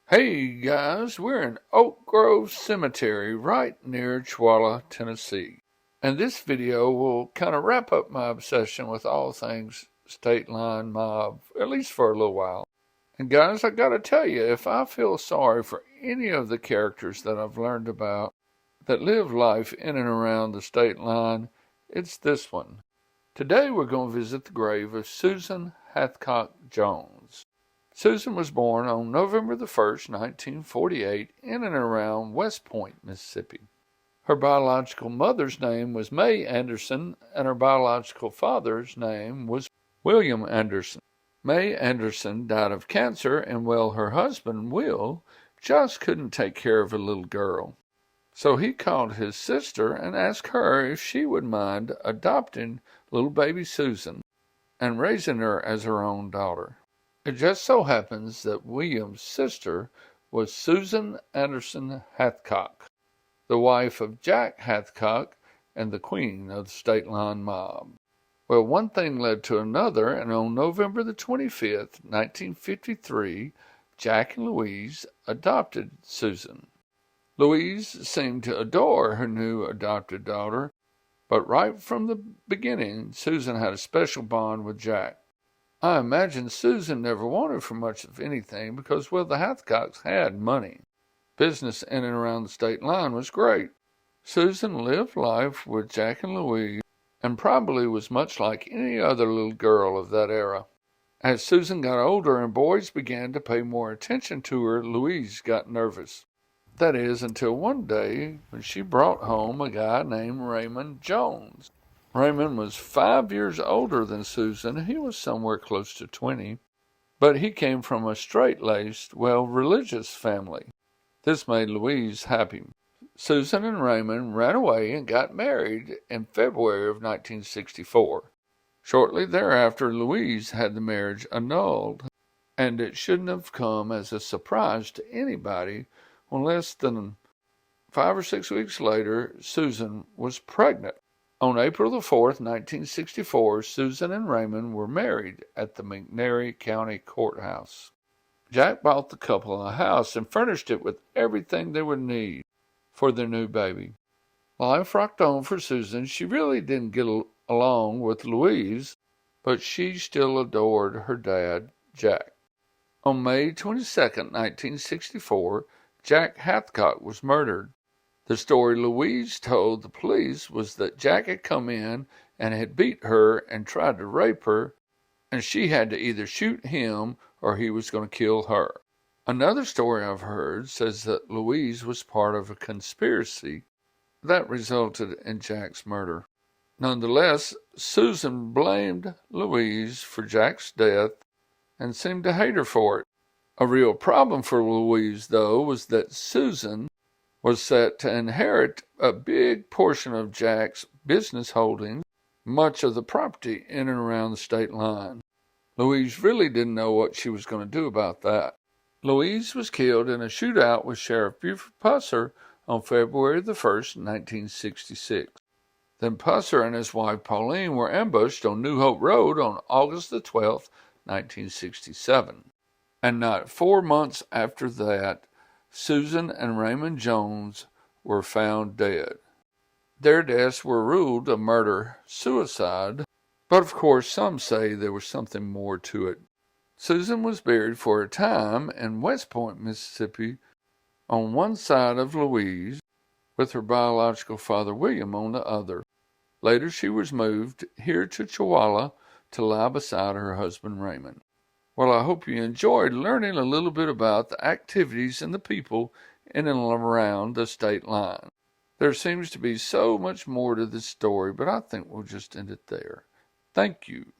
Hey guys, we're in Oak Grove Cemetery right near Chewala, Tennessee. And this video will kind of wrap up my obsession with all things state line mob, at least for a little while. And guys, I gotta tell you, if I feel sorry for any of the characters that I've learned about that live life in and around the state line, it's this one. Today we're going to visit the grave of Susan Hathcock Jones. Susan was born on November the 1st, 1948, in and around West Point, Mississippi. Her biological mother's name was May Anderson, and her biological father's name was William Anderson. May Anderson died of cancer, and her husband, Will, just couldn't take care of a little girl. So he called his sister and asked her if she would mind adopting little baby Susan and raising her as her own daughter. It just so happens that William's sister was Susan Anderson Hathcock, the wife of Jack Hathcock and the queen of the state line mob. Well, one thing led to another, and on November the 25th, 1953, Jack and Louise adopted Susan. Louise seemed to adore her new adopted daughter, but right from the beginning, Susan had a special bond with Jack. I imagine Susan never wanted for much of anything because, the Hathcocks had money. Business in and around the state line was great. Susan lived life with Jack and Louise and probably was much like any other little girl of that era. As Susan got older and boys began to pay more attention to her, Louise got nervous. That is, until one day when she brought home a guy named Raymond Jones. Raymond was 5 years older than Susan. He was somewhere close to 20, but he came from a straight-laced, religious family. This made Louise happy. Susan and Raymond ran away and got married in February of 1964. Shortly thereafter, Louise had the marriage annulled, and it shouldn't have come as a surprise to anybody when less than 5 or 6 weeks later, Susan was pregnant. On April the 4th, 1964, Susan and Raymond were married at the McNairy County Courthouse. Jack bought the couple a house and furnished it with everything they would need for their new baby. Life rocked on for Susan. She really didn't get along with Louise, but she still adored her dad, Jack. On May 22nd, 1964, Jack Hathcock was murdered. The story Louise told the police was that Jack had come in and had beat her and tried to rape her, and she had to either shoot him or he was going to kill her. Another story I've heard says that Louise was part of a conspiracy that resulted in Jack's murder. Nonetheless, Susan blamed Louise for Jack's death and seemed to hate her for it. A real problem for Louise, though, was that Susan was set to inherit a big portion of Jack's business holdings, much of the property in and around the state line. Louise really didn't know what she was going to do about that. Louise was killed in a shootout with Sheriff Buford Pusser on February the 1st, 1966. Then Pusser and his wife Pauline were ambushed on New Hope Road on August the 12th, 1967. And not 4 months after that, Susan and Raymond Jones were found dead. Their deaths were ruled a murder-suicide, but of course some say there was something more to it. Susan was buried for a time in West Point, Mississippi, on one side of Louise, with her biological father William on the other. Later she was moved here to Chewala to lie beside her husband Raymond. Well, I hope you enjoyed learning a little bit about the activities and the people in and around the state line. There seems to be so much more to this story, but I think we'll just end it there. Thank you.